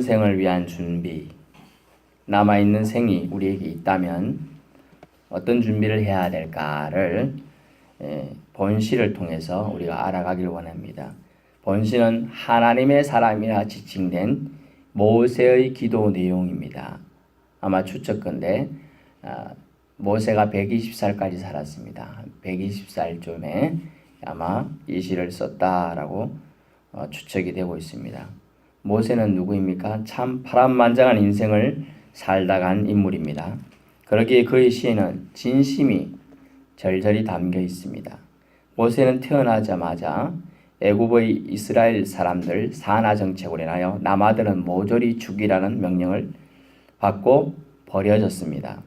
생을 위한 준비, 남아있는 생이 우리에게 있다면 어떤 준비를 해야 될까를 본시를 통해서 우리가 알아가길 원합니다. 본시는 하나님의 사람이라 지칭된 모세의 기도 내용입니다. 아마 추측컨대 모세가 120살까지 살았습니다. 120살쯤에 아마 이 시를 썼다라고 추측이 되고 있습니다. 모세는 누구입니까? 참 파란만장한 인생을 살다 간 인물입니다. 그러기에 그의 시에는 진심이 절절히 담겨 있습니다. 모세는 태어나자마자 애굽의 이스라엘 사람들 산하 정책으로 인하여 남아들은 모조리 죽이라는 명령을 받고 버려졌습니다.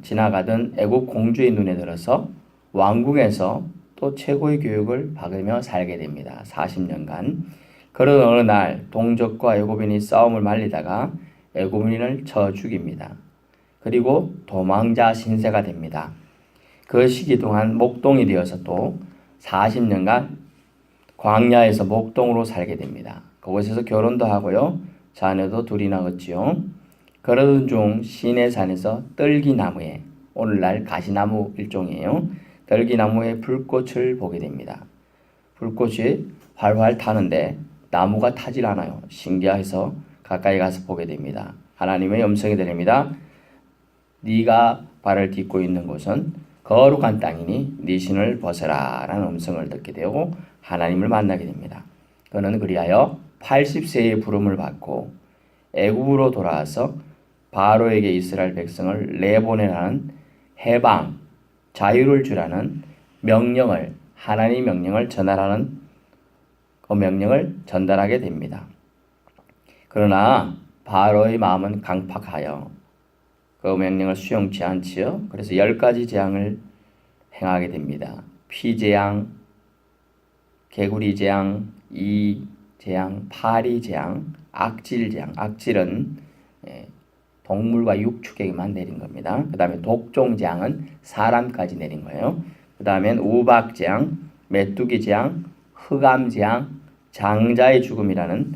지나가던 애굽 공주의 눈에 들어서 왕궁에서 또 최고의 교육을 받으며 살게 됩니다. 40년간. 그런 어느 날 동족과 애굽인이 싸움을 말리다가 애굽인을 쳐 죽입니다. 그리고 도망자 신세가 됩니다. 그 시기 동안 목동이 되어서 또 40년간 광야에서 목동으로 살게 됩니다. 그곳에서 결혼도 하고요. 자녀도 둘이나 얻지요. 그러던 중 시내산에서 떨기나무에, 오늘날 가시나무 일종이에요. 떨기나무에 불꽃을 보게 됩니다. 불꽃이 활활 타는데 나무가 타질 않아요. 신기해서 가까이 가서 보게 됩니다. 하나님의 음성이 들립니다. 네가 발을 딛고 있는 곳은 거룩한 땅이니 네 신을 벗어라 라는 음성을 듣게 되고 하나님을 만나게 됩니다. 그는 그리하여 80세의 부름을 받고 애굽으로 돌아와서 바로에게 이스라엘 백성을 내보내라는 해방, 자유를 주라는 명령을, 하나님의 명령을 전하라는 그 명령을 전달하게 됩니다. 그러나 바로의 마음은 강팍하여 그 명령을 수용치 않지요. 그래서 10가지 재앙을 행하게 됩니다. 피재앙, 개구리재앙, 이재앙, 파리재앙, 악질재앙. 악질은 동물과 육축에게만 내린 겁니다. 그 다음에 독종재앙은 사람까지 내린 거예요. 그 다음엔 우박재앙, 메뚜기재앙, 흑암재앙, 장자의 죽음이라는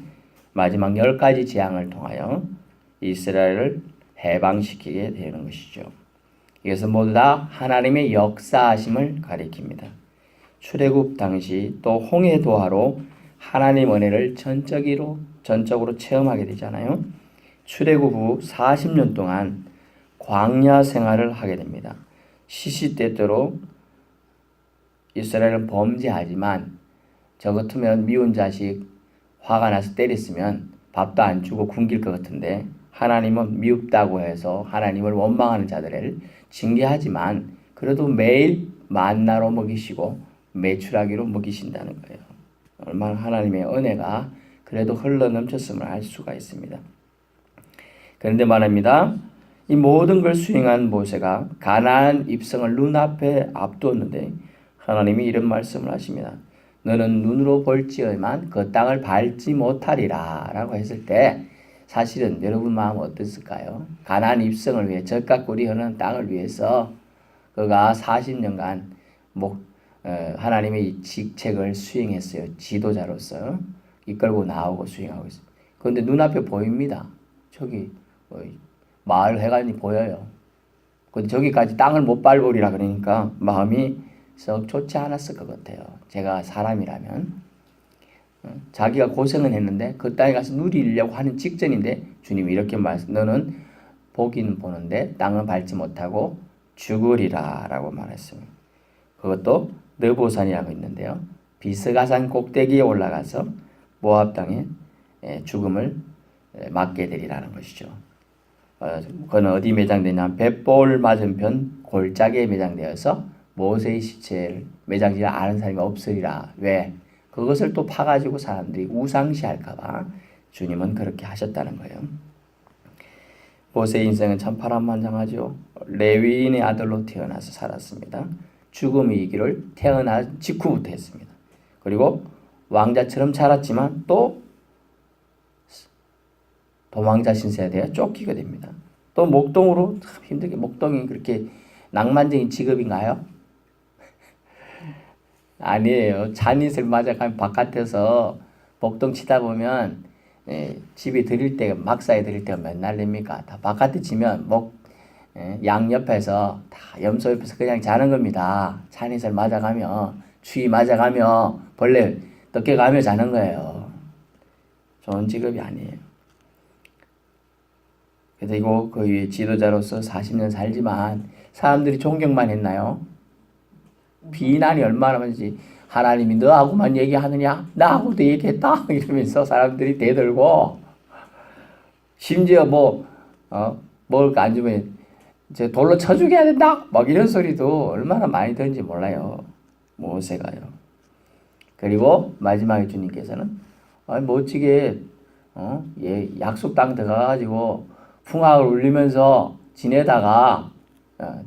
마지막 10가지 재앙을 통하여 이스라엘을 해방시키게 되는 것이죠. 이것은 모두 다 하나님의 역사하심을 가리킵니다. 출애굽 당시 또 홍해도하로 하나님 은혜를 전적으로 체험하게 되잖아요. 출애굽 후 40년 동안 광야 생활을 하게 됩니다. 시시때때로 이스라엘은 범죄하지만 저 같으면 미운 자식 화가 나서 때렸으면 밥도 안 주고 굶길 것 같은데 하나님은 미흡다고 해서 하나님을 원망하는 자들을 징계하지만 그래도 매일 만나로 먹이시고 메추라기로 먹이신다는 거예요. 얼마나 하나님의 은혜가 그래도 흘러넘쳤음을 알 수가 있습니다. 그런데 말합니다. 이 모든 걸 수행한 모세가 가나안 입성을 눈앞에 앞두었는데 하나님이 이런 말씀을 하십니다. 너는 눈으로 볼지어만 그 땅을 밟지 못하리라 라고 했을 때 사실은 여러분 마음은 어땠을까요? 가나안 입성을 위해 젖과 꿀이 흐르는 땅을 위해서 그가 40년간 하나님의 이 직책을 수행했어요. 지도자로서 이끌고 나오고 수행하고 있어요. 그런데 눈앞에 보입니다. 저기 마을 해관이 보여요. 근데 저기까지 땅을 못 밟으리라 그러니까 마음이 썩 좋지 않았을 것 같아요. 제가 사람이라면 자기가 고생은 했는데 그 땅에 가서 누리려고 하는 직전인데 주님이 이렇게 말씀, 너는 보기는 보는데 땅은 밟지 못하고 죽으리라 라고 말했습니다. 그것도 느보산이라고 있는데요. 비스가산 꼭대기에 올라가서 모압 땅에 죽음을 맞게 되리라는 것이죠. 그건 어디 매장되냐? 벳볼 맞은편 골짜기에 매장되어서 모세의 시체를 매장지를 아는 사람이 없으리라. 왜? 그것을 또 파가지고 사람들이 우상시할까봐 주님은 그렇게 하셨다는 거예요. 모세의 인생은 참 파란만장하죠. 레위인의 아들로 태어나서 살았습니다. 죽음의 길을 태어난 직후부터 했습니다. 그리고 왕자처럼 자랐지만 또 도망자 신세에 대해 쫓기게 됩니다. 또 목동으로 참 힘들게, 목동이 그렇게 낭만적인 직업인가요? 아니에요. 잔잇을 맞아가면 바깥에서 목동 치다 보면 집에 드릴 때 막사에 드릴 때가 몇 날입니까? 다 바깥에 치면 양 옆에서 다 염소 옆에서 그냥 자는 겁니다. 찬이슬 맞아가며 추위 맞아가며 벌레 뜯겨가며 자는 거예요. 좋은 직업이 아니에요. 그리고 그 위에 지도자로서 40년 살지만 사람들이 존경만 했나요? 비난이 얼마나 많은지. 하나님이 너하고만 얘기하느냐? 나하고도 얘기했다? 이러면서 사람들이 대들고, 심지어 먹을 거 안 주면 이제 돌로 쳐 죽여야 된다? 막 이런 소리도 얼마나 많이 듣는지 몰라요. 모세가요. 그리고 마지막에 주님께서는 멋지게 약속 땅 들어가가지고 풍악을 울리면서 지내다가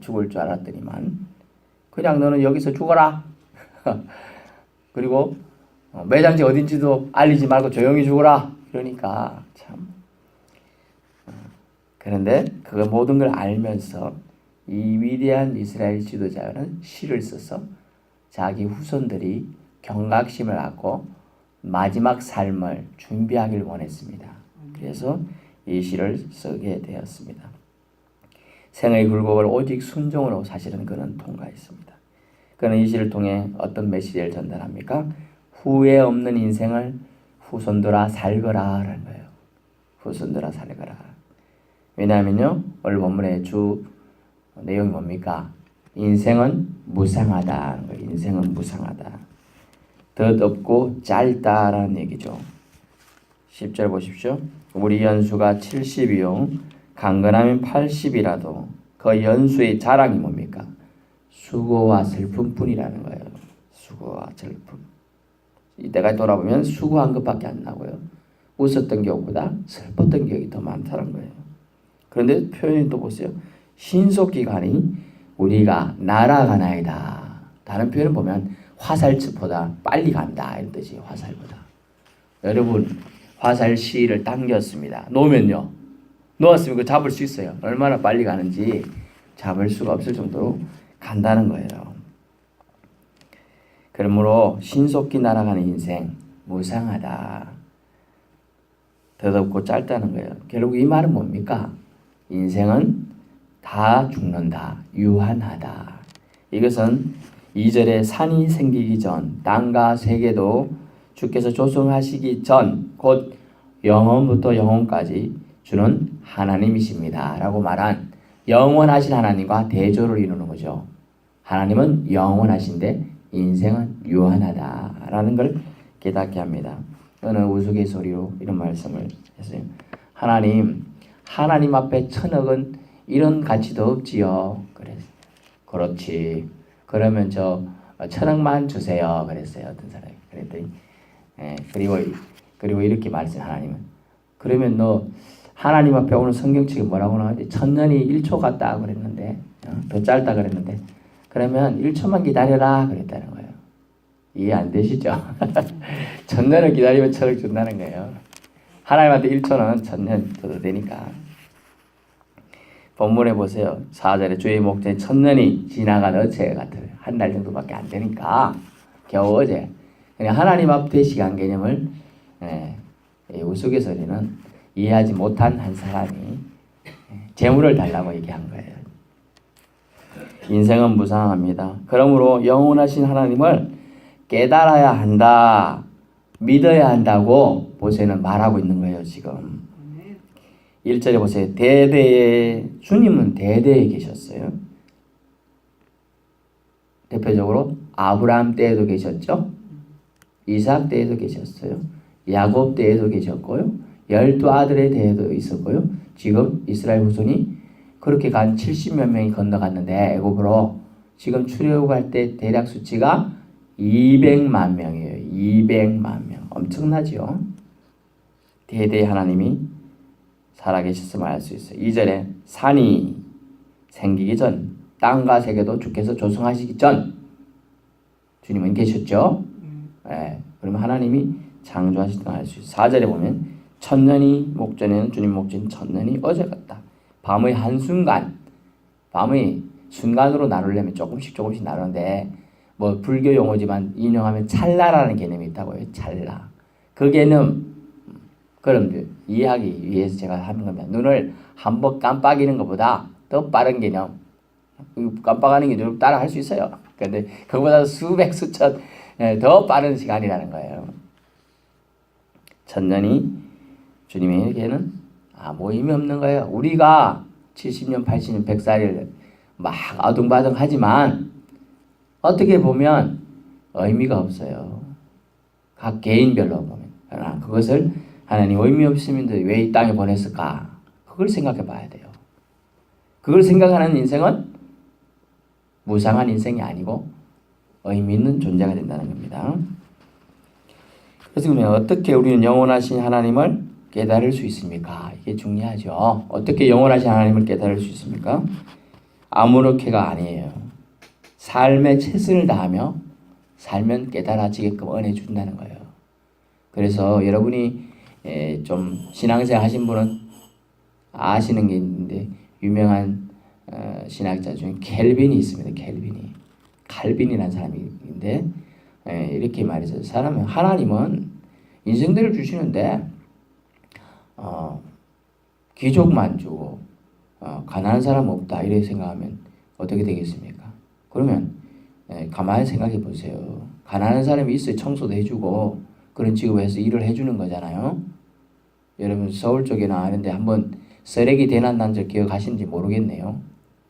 죽을 줄 알았더니만 그냥 너는 여기서 죽어라. 그리고 매장지 어딘지도 알리지 말고 조용히 죽어라. 그러니까 참. 그런데 그 모든 걸 알면서 이 위대한 이스라엘 지도자는 시를 써서 자기 후손들이 경각심을 갖고 마지막 삶을 준비하길 원했습니다. 그래서 이 시를 쓰게 되었습니다. 생의 굴곡을 오직 순종으로 사실은 그는 통과했습니다. 그는 이 시를 통해 어떤 메시지를 전달합니까? 후회 없는 인생을 후손들아 살거라 라는 거예요. 후손들아 살거라. 왜냐하면요, 오늘 본문의 주 내용이 뭡니까? 인생은 무상하다. 인생은 무상하다. 덧없고 짧다라는 얘기죠. 10절 보십시오. 우리 연수가 70이요 강건하면 80이라도 그 연수의 자랑이 뭡니까? 수고와 슬픔뿐이라는 거예요. 수고와 슬픔. 이때까지 돌아보면 수고한 것밖에 안 나고요. 웃었던 기억보다 슬펐던 기억이 더 많다는 거예요. 그런데 표현이 또 보세요. 신속기간이 우리가 날아가나이다. 다른 표현을 보면 화살보다 빨리 간다 이런 뜻이 화살보다. 여러분 화살 실을 당겼습니다. 놓으면요. 놓았으면 그 잡을 수 있어요. 얼마나 빨리 가는지 잡을 수가 없을 정도로 간다는 거예요. 그러므로 신속히 날아가는 인생 무상하다. 덧없고 짧다는 거예요. 결국 이 말은 뭡니까? 인생은 다 죽는다. 유한하다. 이것은 2절에 산이 생기기 전 땅과 세계도 주께서 조성하시기 전 곧 영원부터 영원까지 주는 하나님이십니다. 라고 말한 영원하신 하나님과 대조를 이루는 거죠. 하나님은 영원하신데 인생은 유한하다. 라는 걸 깨닫게 합니다. 어느 우스갯소리로 이런 말씀을 했어요. 하나님 앞에 천억은 이런 가치도 없지요. 그렇지. 그러면 저 천억만 주세요. 그랬어요. 어떤 사람이. 그랬더니 그리고 이렇게 말했어요. 하나님은. 그러면 너 하나님 앞에 오늘 성경책에 뭐라고 나오는데 천년이 1초 같다 그랬는데 더 짧다 그랬는데 그러면 1초만 기다려라 그랬다는 거예요. 이해 안 되시죠? 천년을 기다리면 천억 준다는 거예요. 하나님한테 1초는 천년 더 되니까. 본문에 보세요. 4절에 주의 목전에 천년이 지나간 어체 같은 한 달 정도밖에 안 되니까 겨우 어제 그냥 하나님 앞에 시간 개념을 우스갯소리는 이해하지 못한 한 사람이 재물을 달라고 얘기한 거예요. 인생은 무상합니다. 그러므로 영원하신 하나님을 깨달아야 한다. 믿어야 한다고 모세는 말하고 있는 거예요. 지금 1절에 보세요. 대대에 주님은 대대에 계셨어요. 대표적으로 아브라함 때에도 계셨죠. 이삭 때에도 계셨어요. 야곱 때에도 계셨고요. 12아들의 때에도 있었고요. 지금 이스라엘 후손이 그렇게 간 70몇 명이 건너갔는데 애굽으로 지금 출애굽할 때 대략 수치가 200만 명이에요. 200만 명. 엄청나죠. 대대 하나님이 살아계셨음을 알 수 있어요. 2절에 산이 생기기 전 땅과 세계도 주께서 조성하시기 전 주님은 계셨죠. 그러면 하나님이 창조하시던 걸 알 수 있어요. 4절에 보면 천년이 목전에는 주님 목전 천년이 어제 같다. 밤의 한순간 밤의 순간으로 나누려면 조금씩 나누는데 뭐 불교 용어지만 인용하면 찰나라는 개념이 있다고요. 찰나. 그 개념 그럼 이해하기 위해서 제가 하는 겁니다. 눈을 한 번 깜빡이는 것보다 더 빠른 개념. 깜빡하는 게 누구 따라 할 수 있어요. 근데 그보다 수백 수천 더 빠른 시간이라는 거예요. 천년이 주님에게는 아무 의미 없는 거예요. 우리가 70년, 80년, 100살을 막 아둥바둥 하지만 어떻게 보면 의미가 없어요. 각 개인별로 보면. 그러나 그것을 하나님 의미 없으면 왜 이 땅에 보냈을까? 그걸 생각해 봐야 돼요. 그걸 생각하는 인생은 무상한 인생이 아니고 의미 있는 존재가 된다는 겁니다. 그래서 그러면 어떻게 우리는 영원하신 하나님을 깨달을 수 있습니까? 이게 중요하죠. 어떻게 영원하신 하나님을 깨달을 수 있습니까? 아무렇게가 아니에요. 삶에 최선을 다하며 살면 깨달아지게끔 은혜 준다는 거예요. 그래서 여러분이 좀 신앙생활 하신 분은 아시는 게 있는데 유명한 신학자 중에 켈빈이 있습니다. 칼빈이라는 사람이 있는데 이렇게 말해서 하나님은 인생들을 주시는데 귀족만 주고 가난한 사람 없다 이렇게 생각하면 어떻게 되겠습니까? 그러면 가만히 생각해 보세요. 가난한 사람이 있어야 청소도 해주고 그런 직업에서 일을 해주는 거잖아요. 여러분 서울 쪽에나 아는데 한번 쓰레기 대난 난 적 기억하시는지 모르겠네요.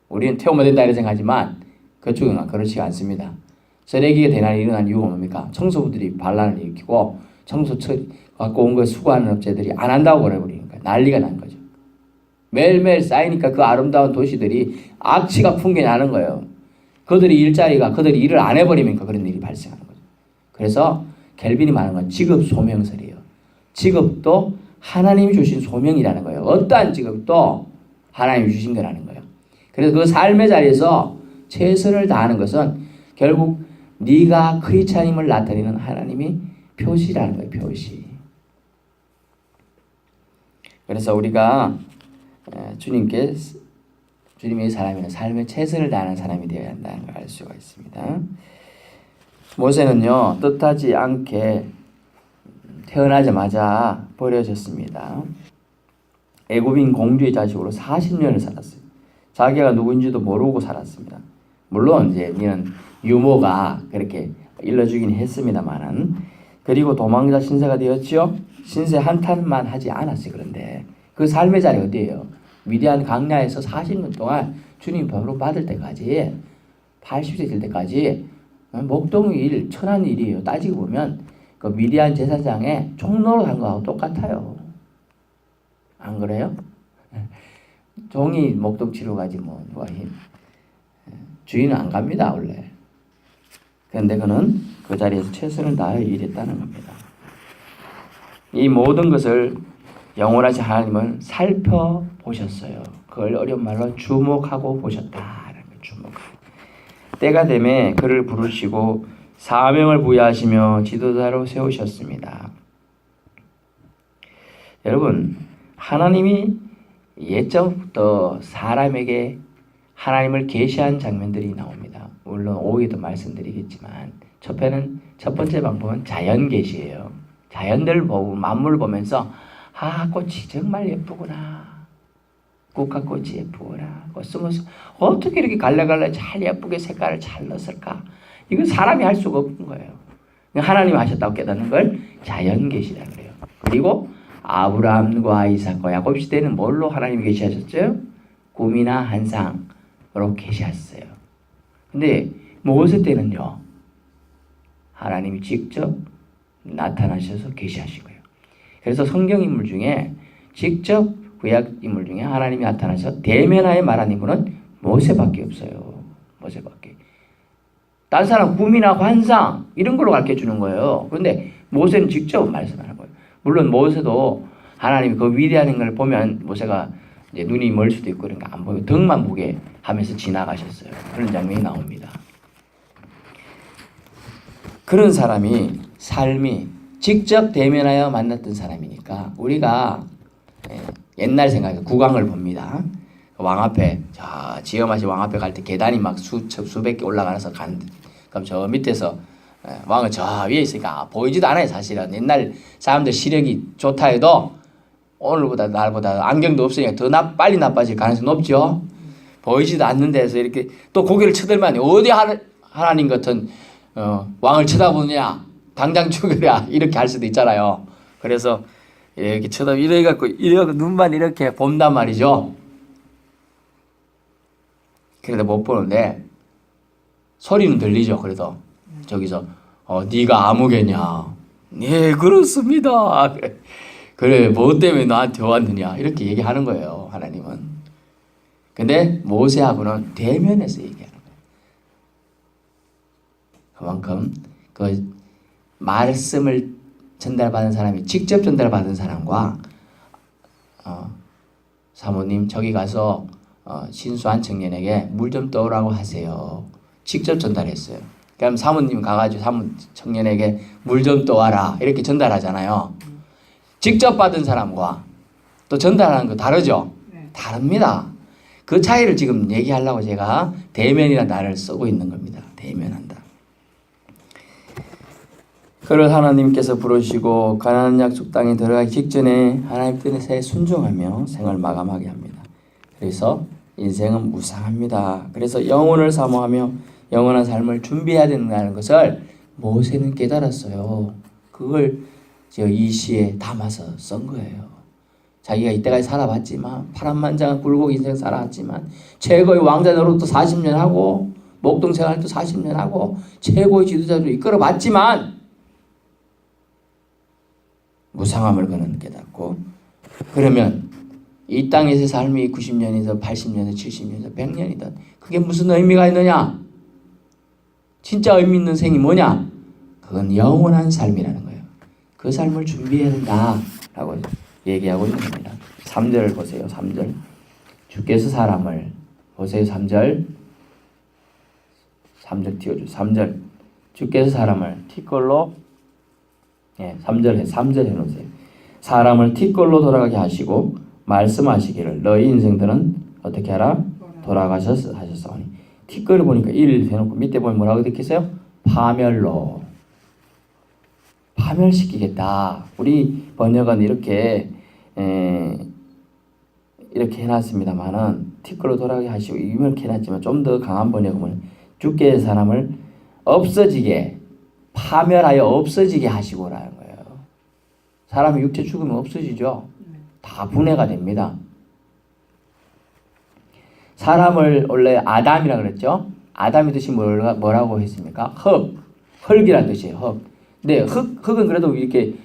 우리는 태우면 된다 이렇게 생각하지만 그쪽은 그렇지 않습니다. 쓰레기가 대난이 일어난 이유가 뭡니까? 청소부들이 반란을 일으키고 청소 갖고 온 거 수거하는 업체들이 안 한다고 그래버리니까 난리가 난 거죠. 매일매일 쌓이니까 그 아름다운 도시들이 악취가 풍겨나는 거예요. 그들이 일을 안 해버리니까 그런 일이 발생하는 거죠. 그래서 켈빈이 말하는 건 직업 소명설이에요. 직업도 하나님이 주신 소명이라는 거예요. 어떠한 직업도 하나님이 주신 거라는 거예요. 그래서 그 삶의 자리에서 최선을 다하는 것은 결국 네가 크리스찬임을 나타내는 하나님이 표시라는 거예요. 표시. 그래서 우리가 주님의 사람이면 삶의 최선을 다하는 사람이 되어야 한다는 걸 알 수가 있습니다. 모세는요 뜻하지 않게 태어나자마자 버려졌습니다. 애굽인 공주의 자식으로 40년을 살았어요. 자기가 누구인지도 모르고 살았습니다. 물론 이제 니는 유모가 그렇게 일러주긴 했습니다만은 그리고 도망자 신세가 되었지요. 신세 한탄만 하지 않았어요. 그런데 그 삶의 자리 어디예요? 미디안 강야에서 40년 동안 주님 법으로 받을 때까지 80세 될 때까지 목동 일 천한 일이에요. 따지고 보면 그 미디안 제사장에 종로로 간 거하고 똑같아요. 안 그래요? 종이 목동 치러 가지 뭐 누가 힘. 주인은 안 갑니다 원래. 그런데 그는 그 자리에서 최선을 다해 일했다는 겁니다. 이 모든 것을 영원하신 하나님은 살펴보셨어요. 그걸 어려운 말로 주목하고 보셨다라는 거예요. 주목하고. 때가 되매 그를 부르시고 사명을 부여하시며 지도자로 세우셨습니다. 여러분, 하나님이 예전부터 사람에게 하나님을 계시한 장면들이 나옵니다. 물론 오후에도 말씀드리겠지만 첫 번째 방법은 자연 계시예요. 자연들 보고 만물을 보면서 꽃이 정말 예쁘구나. 국화꽃이 예쁘구나. 코스모스 어떻게 이렇게 갈래갈래 잘 예쁘게 색깔을 잘 넣었을까? 이건 사람이 할 수가 없는 거예요. 하나님이 하셨다고 깨닫는 걸 자연 계시라 그래요. 그리고 아브라함과 이삭과 야곱 시대는 뭘로 하나님이 계시하셨죠? 꿈이나 환상으로 계시하셨어요. 근데 모세 때는요. 하나님이 직접 나타나셔서 계시하신 거예요. 그래서 성경 인물 중에 직접 구약 인물 중에 하나님이 나타나셔서 대면하여 말한 인물은 모세밖에 없어요. 모세밖에. 딴 사람 꿈이나 환상 이런 걸로 가르쳐 주는 거예요. 그런데 모세는 직접 말씀하는 거예요. 물론 모세도 하나님이 그 위대한 걸 보면 모세가 이제 눈이 멀 수도 있고 그러니까 안 보이고 등만 보게 하면서 지나가셨어요. 그런 장면이 나옵니다. 그런 사람이 삶이 직접 대면하여 만났던 사람이니까 우리가 옛날 생각에 국왕을 봅니다. 왕 앞에 지엄하시 왕 앞에 갈 때 계단이 막 수백 개 올라가서 그럼 저 밑에서 왕은 저 위에 있으니까 보이지도 않아요. 사실은 옛날 사람들 시력이 좋다 해도 오늘보다 날보다 안경도 없으니까 더 빨리 나빠질 가능성이 높죠. 보이지도 않는 데서 이렇게 또 고개를 쳐들면 어디 하나님 같은 왕을 쳐다보느냐, 당장 죽여라, 이렇게 할 수도 있잖아요. 그래서 이렇게 이래갖고 눈만 이렇게 본단 말이죠. 그래도 못 보는데 소리는 들리죠. 그래도 저기서 네가 아무개냐? 네, 그렇습니다. 그래, 뭐 때문에 나한테 왔느냐? 이렇게 얘기하는 거예요, 하나님은. 근데 모세하고는 대면에서 얘기하는 거예요. 그만큼 그 말씀을 전달받은 사람이 직접 전달받은 사람과 사모님 저기 가서 신수한 청년에게 물 좀 떠오라고 하세요. 직접 전달했어요. 그럼 사모님 가가지고 청년에게 물 좀 떠와라 이렇게 전달하잖아요. 직접 받은 사람과 또 전달하는 거 다르죠? 네. 다릅니다. 그 차이를 지금 얘기하려고 제가 대면이라는 단어를 쓰고 있는 겁니다. 대면한다. 그를 하나님께서 부르시고 가나안 약속 땅에 들어가기 직전에 하나님 뜻에 순종하며 생을 마감하게 합니다. 그래서 인생은 무상합니다. 그래서 영혼을 사모하며 영원한 삶을 준비해야 된다는 것을 모세는 깨달았어요. 그걸 이 시에 담아서 쓴 거예요. 자기가 이때까지 살아봤지만 파란만장한 굴곡 인생 살아왔지만 최고의 왕자 노릇도 40년 하고 목동 생활도 40년 하고 최고의 지도자로 이끌어봤지만 무상함을 그는 깨닫고 그러면 이 땅에서의 삶이 90년이든 80년이든 70년이든 100년이든 그게 무슨 의미가 있느냐? 진짜 의미 있는 생이 뭐냐? 그건 영원한 삶이라는 거예요. 그 삶을 준비해야 된다라고 얘기하고 있는 겁니다. 3절을 보세요. 3절. 주께서 사람을 보세요. 3절. 3절 띄워줘. 3절. 주께서 사람을 티끌로 3절 해놓으세요. 사람을 티끌로 돌아가게 하시고 말씀하시기를 너희 인생들은 어떻게 하라? 하셨사오니 티끌을 보니까 1 해놓고 밑에 보면 뭐라고 듣겠어요? 파멸로 파멸시키겠다. 우리 번역은 이렇게 해놨습니다만은 티끌로 돌아가게 하시고 이렇게 해놨지만 좀 더 강한 번역은 주께 사람을 없어지게 파멸하여 없어지게 하시고라는 거예요. 사람이 육체 죽으면 없어지죠. 다 분해가 됩니다. 사람을 원래 아담이라 그랬죠. 아담이 뜻이 뭐라고 했습니까? 흙이라는 뜻이에요. 흙. 근데 흙은 그래도 이렇게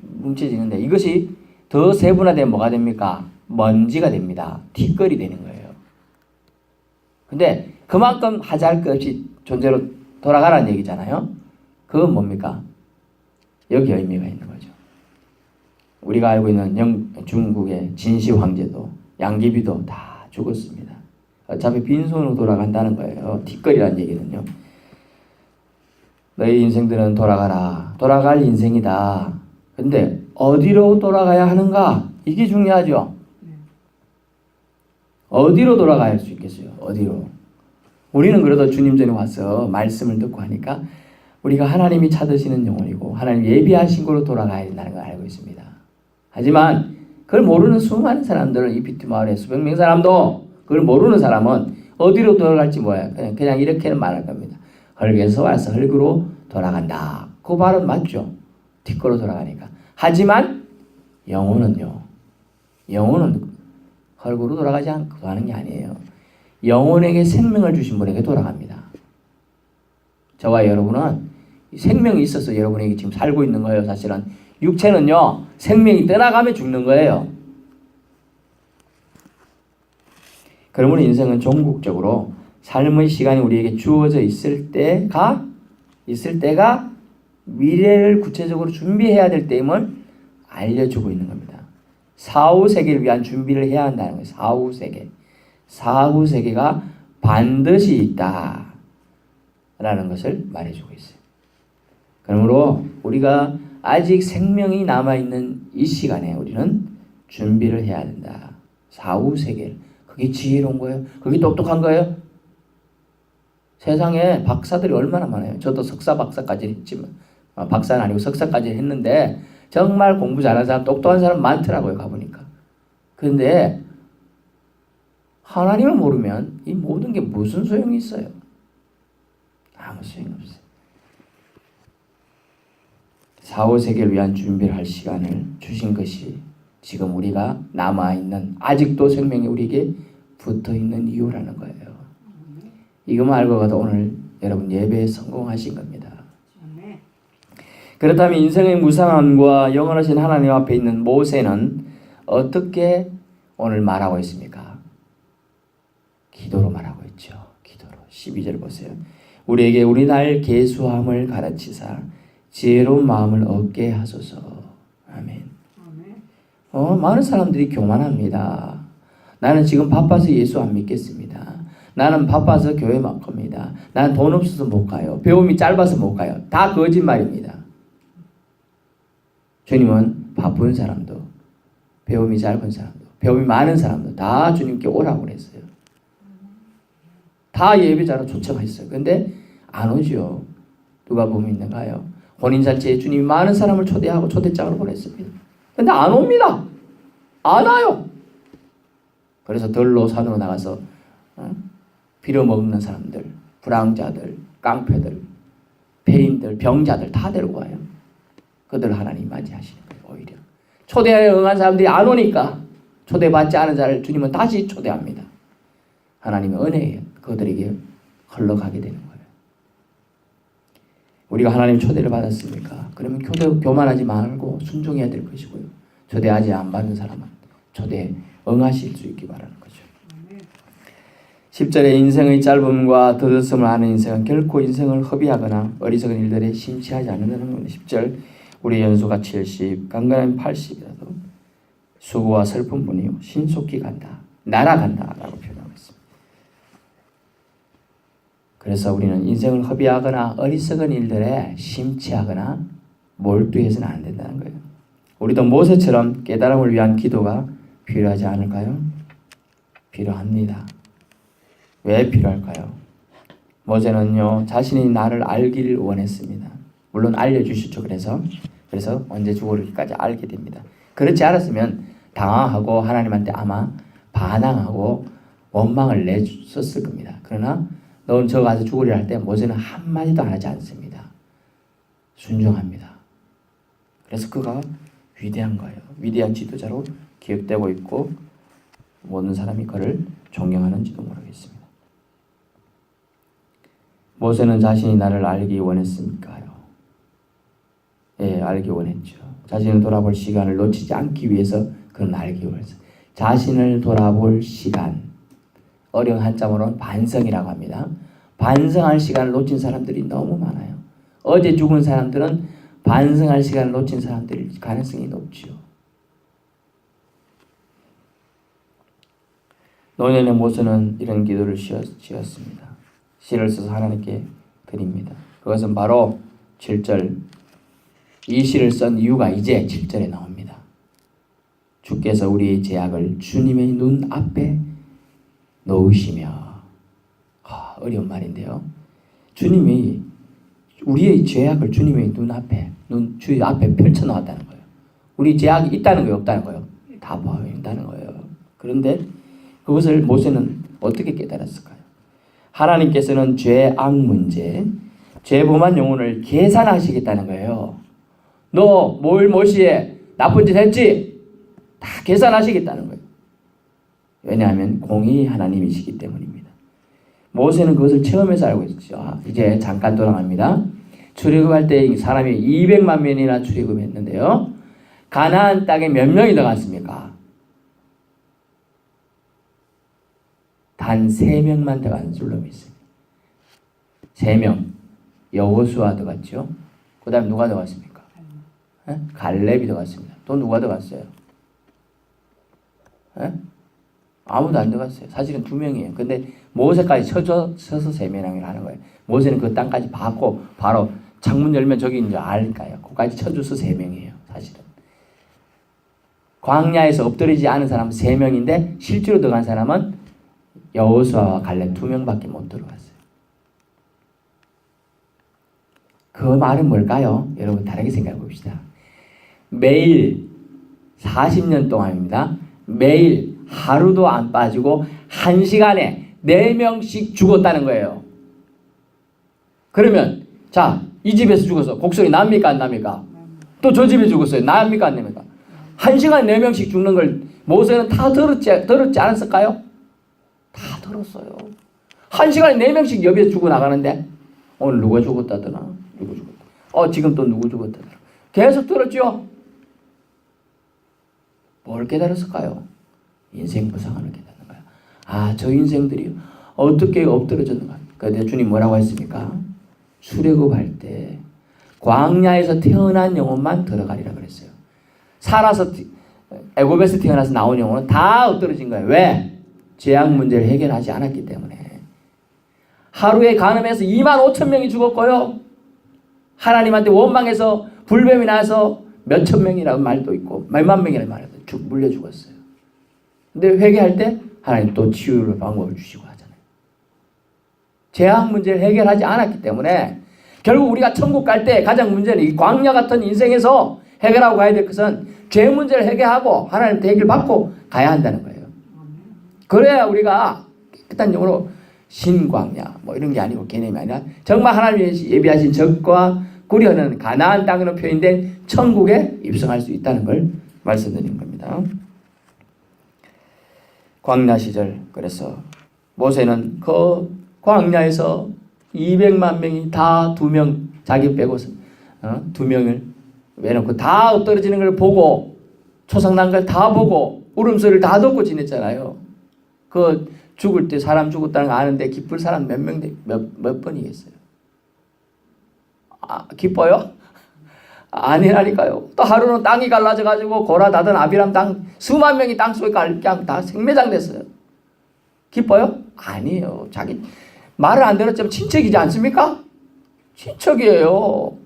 뭉쳐지는데 이것이 더 세분화되면 뭐가 됩니까? 먼지가 됩니다. 티끌이 되는 거예요. 근데 그만큼 하잘 것 없이 존재로 돌아가라는 얘기잖아요. 그건 뭡니까? 여기 의미가 있는 거죠. 우리가 알고 있는 중국의 진시 황제도 양귀비도 다 죽었습니다. 어차피 빈손으로 돌아간다는 거예요. 티끌이라는 얘기는요. 너희 인생들은 돌아가라. 돌아갈 인생이다. 근데 어디로 돌아가야 하는가? 이게 중요하죠. 어디로 돌아가야 할 수 있겠어요? 어디로? 우리는 그래도 주님 전에 와서 말씀을 듣고 하니까 우리가 하나님이 찾으시는 영혼이고 하나님 예비하신 곳으로 돌아가야 된다는 걸 알고 있습니다. 하지만 그걸 모르는 수많은 사람들은 이 비트 마을에 수백 명 사람도 그걸 모르는 사람은 어디로 돌아갈지 뭐예요? 그냥 이렇게는 말할 겁니다. 흙에서 와서 흙으로 돌아간다. 그 말은 맞죠. 뒷걸로 돌아가니까. 하지만 영혼은요. 영혼은 흙으로 돌아가지 않고 하는 게 아니에요. 영혼에게 생명을 주신 분에게 돌아갑니다. 저와 여러분은 생명이 있어서 여러분에게 지금 살고 있는 거예요. 사실은 육체는요. 생명이 떠나가면 죽는 거예요. 그러므로 인생은 종국적으로 삶의 시간이 우리에게 주어져 있을 때가 미래를 구체적으로 준비해야 될 때임을 알려주고 있는 겁니다. 사후 세계를 위한 준비를 해야 한다는 거예요. 사후 세계. 사후 세계가 반드시 있다라는 것을 말해주고 있어요. 그러므로 우리가 아직 생명이 남아있는 이 시간에 우리는 준비를 해야 된다. 사후 세계를. 그게 지혜로운 거예요? 그게 똑똑한 거예요? 세상에 박사들이 얼마나 많아요. 저도 석사 박사까지 했지만 박사는 아니고 석사까지 했는데 정말 공부 잘하는 사람, 똑똑한 사람 많더라고요. 가보니 그런데 하나님을 모르면 이 모든 게 무슨 소용이 있어요? 아무 소용이 없어요. 4, 5세기를 위한 준비를 할 시간을 주신 것이 지금 우리가 남아있는, 아직도 생명이 우리에게 붙어있는 이유라는 거예요. 이것만 알고 가도 오늘 여러분 예배에 성공하신 겁니다. 그렇다면 인생의 무상함과 영원하신 하나님 앞에 있는 모세는 어떻게 오늘 말하고 있습니까? 기도로 말하고 있죠. 기도로. 12절 보세요. 우리에게 우리 날 계수함을 가르치사 지혜로운 마음을 얻게 하소서. 아멘. 많은 사람들이 교만합니다. 나는 지금 바빠서 예수 안 믿겠습니다. 나는 바빠서 교회 못 갑니다. 나는 돈 없어서 못 가요. 배움이 짧아서 못 가요. 다 거짓말입니다. 주님은 바쁜 사람도, 배움이 짧은 사람도, 배움이 많은 사람도 다 주님께 오라고 그랬어요. 다 예배자로 초청했어요. 근데 안 오죠. 누가 보면 있는가요? 혼인잔치에 주님이 많은 사람을 초대하고 초대장을 보냈습니다. 근데 안 옵니다. 안 와요. 그래서 들로 산으로 나가서 빌어먹는 사람들, 불황자들, 깡패들, 폐인들, 병자들 다 데리고 와요. 그들 하나님 맞이하시는 거예요. 오히려 초대에 응한 사람들이 안 오니까 초대받지 않은 자를 주님은 다시 초대합니다. 하나님의 은혜에 그들에게 흘러가게 되는 거예요. 우리가 하나님 초대를 받았습니까? 그러면 교만하지 말고 순종해야 될 것이고요. 초대하지 안 받는 사람은 초대에 응하실 수 있기 바라는 거죠. 10절에 인생의 짧음과 더뎠음을 아는 인생은 결코 인생을 허비하거나 어리석은 일들에 심취하지 않는다는 겁니다. 10절 우리 연수가 70, 강건함이 80이라도 수고와 슬픔뿐이요 신속히 간다, 날아간다 라고 표현하고 있습니다. 그래서 우리는 인생을 허비하거나 어리석은 일들에 심취하거나 몰두해서는 안 된다는 거예요. 우리도 모세처럼 깨달음을 위한 기도가 필요하지 않을까요? 필요합니다. 왜 필요할까요? 모세는요 자신이 나를 알기를 원했습니다. 물론 알려주셨죠. 그래서 언제 죽을지까지 알게 됩니다. 그렇지 않았으면 당황하고 하나님한테 아마 반항하고 원망을 내줬을 겁니다. 그러나 넌 저 가서 죽으리라 할 때 모세는 한마디도 하지 않습니다. 순종합니다. 그래서 그가 위대한 거예요. 위대한 지도자로 기억되고 있고 모든 사람이 그를 존경하는지도 모르겠습니다. 모세는 자신이 나를 알기 원했습니까요? 예, 알기 원했죠. 자신을 돌아볼 시간을 놓치지 않기 위해서 그는 알기 원했어요. 자신을 돌아볼 시간, 어려운 한자어로는 반성이라고 합니다. 반성할 시간을 놓친 사람들이 너무 많아요. 어제 죽은 사람들은 반성할 시간을 놓친 사람들일 가능성이 높죠. 노년의 모세는 이런 기도를 지었습니다. 시를 써서 하나님께 드립니다. 그것은 바로 7절, 이 시를 쓴 이유가 이제 7절에 나옵니다. 주께서 우리의 죄악을 주님의 눈 앞에 놓으시며, 어려운 말인데요. 주님이 우리의 죄악을 주님의 눈 앞에, 주의 앞에 펼쳐놓았다는 거예요. 우리 죄악이 있다는 거예요, 없다는 거예요? 다 보인다는 거예요. 그런데 그것을 모세는 어떻게 깨달았을까요? 하나님께서는 죄악 문제, 죄범한 영혼을 계산하시겠다는 거예요. 너 뭘 모시에 나쁜 짓 했지? 다 계산하시겠다는 거예요. 왜냐하면 공의 하나님이시기 때문입니다. 모세는 그것을 체험해서 알고 있죠. 이제 잠깐 돌아갑니다. 출애굽할 때 사람이 200만 명이나 출애굽했는데요. 가나안 땅에 몇 명이 들어갔습니까? 단 3명만 들어간 줄로 믿습니다. 3명. 여호수아 들어갔죠. 그 다음에 누가 들어갔습니까? 갈렙이 들어갔습니다. 또 누가 들어갔어요? 아무도 안 들어갔어요. 사실은 2명이에요. 근데 모세까지 쳐서 3명이라고 하는 거예요. 모세는 그 땅까지 받고 바로 창문 열면 저기 이제 알까요? 거기까지 쳐줘서 3명이에요. 사실은. 광야에서 엎드리지 않은 사람은 3명인데 실제로 들어간 사람은 여호수아와 갈렙 2명밖에 못 들어갔어요. 그 말은 뭘까요? 여러분 다르게 생각해 봅시다. 매일 40년 동안입니다. 매일 하루도 안 빠지고 1시간에 4명씩 죽었다는 거예요. 그러면 자, 이 집에서 죽어서 곡성이 납니까 안 납니까? 또 저 집에 죽었어요. 납니까 안 납니까? 1시간에 4명씩 죽는 걸 모세는 다 들었지 않았을까요? 다 들었어요. 1시간에 4명씩 옆에서 죽어나가는데 오늘 누가 죽었다더나 누구 죽었다. 지금 또 누구 죽었다더나 계속 들었죠. 뭘 깨달았을까요? 인생 무상함을 깨닫는 거야. 아, 저 인생들이 어떻게 엎드러졌는가. 그런데 주님 뭐라고 했습니까? 출애굽할 때 광야에서 태어난 영혼만 들어가리라 그랬어요. 살아서 애굽에서 태어나서 나온 영혼은 다 엎드러진 거예요. 왜? 죄악 문제를 해결하지 않았기 때문에. 하루에 간음해서 25,000명이 죽었고요. 하나님한테 원망해서 불뱀이 나서 몇천 명이라는 말도 있고 몇만 명이라는 말도 물려 죽었어요. 근데 회개할 때 하나님 또 치유의 방법을 주시고 하잖아요. 죄악 문제를 해결하지 않았기 때문에 결국 우리가 천국 갈 때 가장 문제는 이 광야 같은 인생에서 해결하고 가야 될 것은 죄 문제를 해결하고 하나님한테 해결받고 가야 한다는 거예요. 그래야 우리가 깨끗한 영으로 신광야 뭐 이런 게 아니고 개념이 아니라 정말 하나님이 예비하신 적과 꾸려는 가나안 땅으로 표현된 천국에 입성할 수 있다는 걸 말씀드린 겁니다. 광야 시절 그래서 모세는 그 광야에서 200만 명이 다 2명 자기 빼고서 2명을 외놓고 다 엎드러지는 걸 보고 초상난 걸 다 보고 울음소리를 다 듣고 지냈잖아요. 그 죽을 때 사람 죽었다는 거 아는데 기쁠 사람 몇 번이겠어요? 기뻐요? 아니라니까요. 또 하루는 땅이 갈라져가지고 고라다든 아비람 땅 수만 명이 땅속에 그냥 다 생매장 됐어요. 기뻐요? 아니에요. 자기 말을 안 들었지만 친척이지 않습니까? 친척이에요.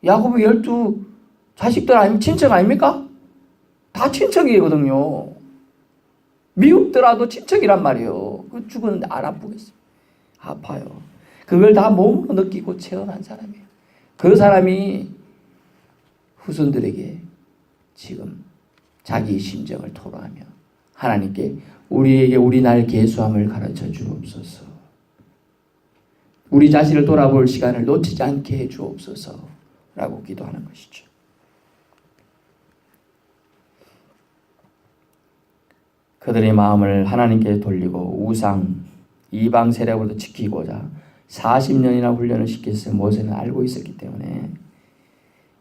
야곱의 12 자식들 아니면 친척 아닙니까? 다 친척이거든요. 미흡더라도 친척이란 말이에요. 그 죽었는데 안 아프겠어요. 아파요. 그걸 다 몸으로 느끼고 체험한 사람이에요. 그 사람이 후손들에게 지금 자기 심정을 토로하며 하나님께 우리에게 우리 날 계수함을 가르쳐 주옵소서. 우리 자신을 돌아볼 시간을 놓치지 않게 해 주옵소서 라고 기도하는 것이죠. 그들의 마음을 하나님께 돌리고 우상, 이방 세력으로도 지키고자 40년이나 훈련을 시켰어요. 모세는 알고 있었기 때문에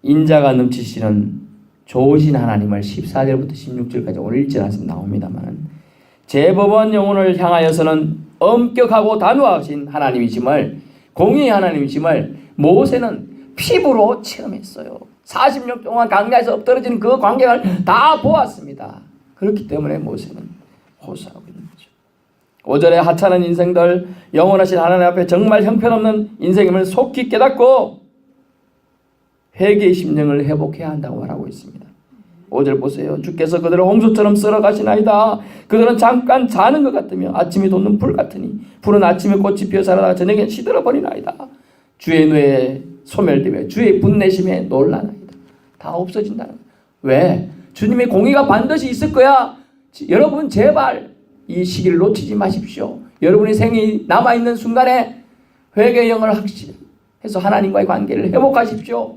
인자가 넘치시는 좋으신 하나님을 14절부터 16절까지 오늘 읽지 않았으면 나옵니다만 제법원 영혼을 향하여서는 엄격하고 단호하신 하나님이심을 공의의 하나님이심을 모세는 피부로 체험했어요. 40년 동안 광야에서 엎드러지는 그 광경을 다 보았습니다. 그렇기 때문에 모세는 호소하고 있는 거죠. 5절에 하찮은 인생들 영원하신 하나님 앞에 정말 형편없는 인생임을 속히 깨닫고 회개의 심령을 회복해야 한다고 말하고 있습니다. 5절 보세요. 주께서 그들을 홍수처럼 썰어가시나이다. 그들은 잠깐 자는 것 같으며 아침이 돋는 불 같으니 불은 아침에 꽃이 피어 자라다가 저녁에 시들어버리나이다. 주의 뇌에 소멸되며 주의 분내심에 놀라나이다. 다 없어진다는 거예요. 왜? 주님의 공의가 반드시 있을 거야. 여러분 제발 이 시기를 놓치지 마십시오. 여러분의 생이 남아있는 순간에 회개의 영을 확실해서 하나님과의 관계를 회복하십시오.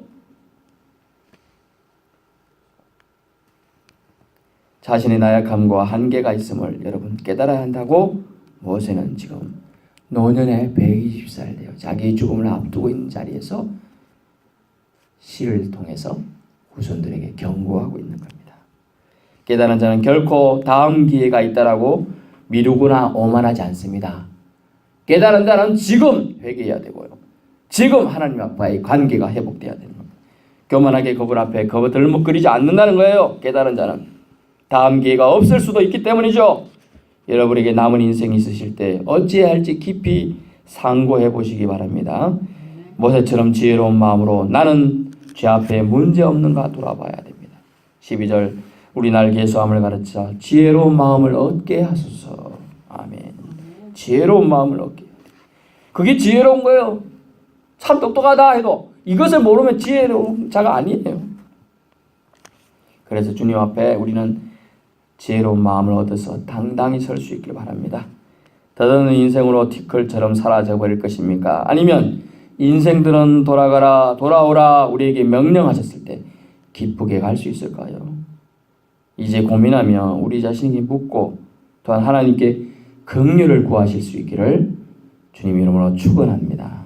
자신의 나약함과 한계가 있음을 여러분 깨달아야 한다고 모세는 지금 노년에 120살 되어 자기의 죽음을 앞두고 있는 자리에서 시를 통해서 후손들에게 경고하고 있는 겁니다. 깨달은 자는 결코 다음 기회가 있다라고 미루거나 오만하지 않습니다. 깨달은 자는 지금 회개해야 되고요. 지금 하나님 앞과의 관계가 회복돼야 되는 겁니다. 교만하게 그분 앞에 덜먹거리지 않는다는 거예요. 깨달은 자는 다음 기회가 없을 수도 있기 때문이죠. 여러분에게 남은 인생이 있으실 때 어찌해야 할지 깊이 상고해 보시기 바랍니다. 모세처럼 지혜로운 마음으로 나는 죄 앞에 문제 없는가 돌아봐야 됩니다. 12절 우리 날 계수함을 가르쳐 지혜로운 마음을 얻게 하소서. 아멘. 지혜로운 마음을 얻게. 그게 지혜로운 거예요. 참 똑똑하다 해도 이것을 모르면 지혜로운 자가 아니에요. 그래서 주님 앞에 우리는 지혜로운 마음을 얻어서 당당히 설 수 있길 바랍니다. 더더는 인생으로 티끌처럼 사라져버릴 것입니까? 아니면 인생들은 돌아가라 돌아오라 우리에게 명령하셨을 때 기쁘게 갈 수 있을까요? 이제 고민하며 우리 자신에게 묻고 또한 하나님께 긍휼을 구하실 수 있기를 주님 이름으로 축원합니다.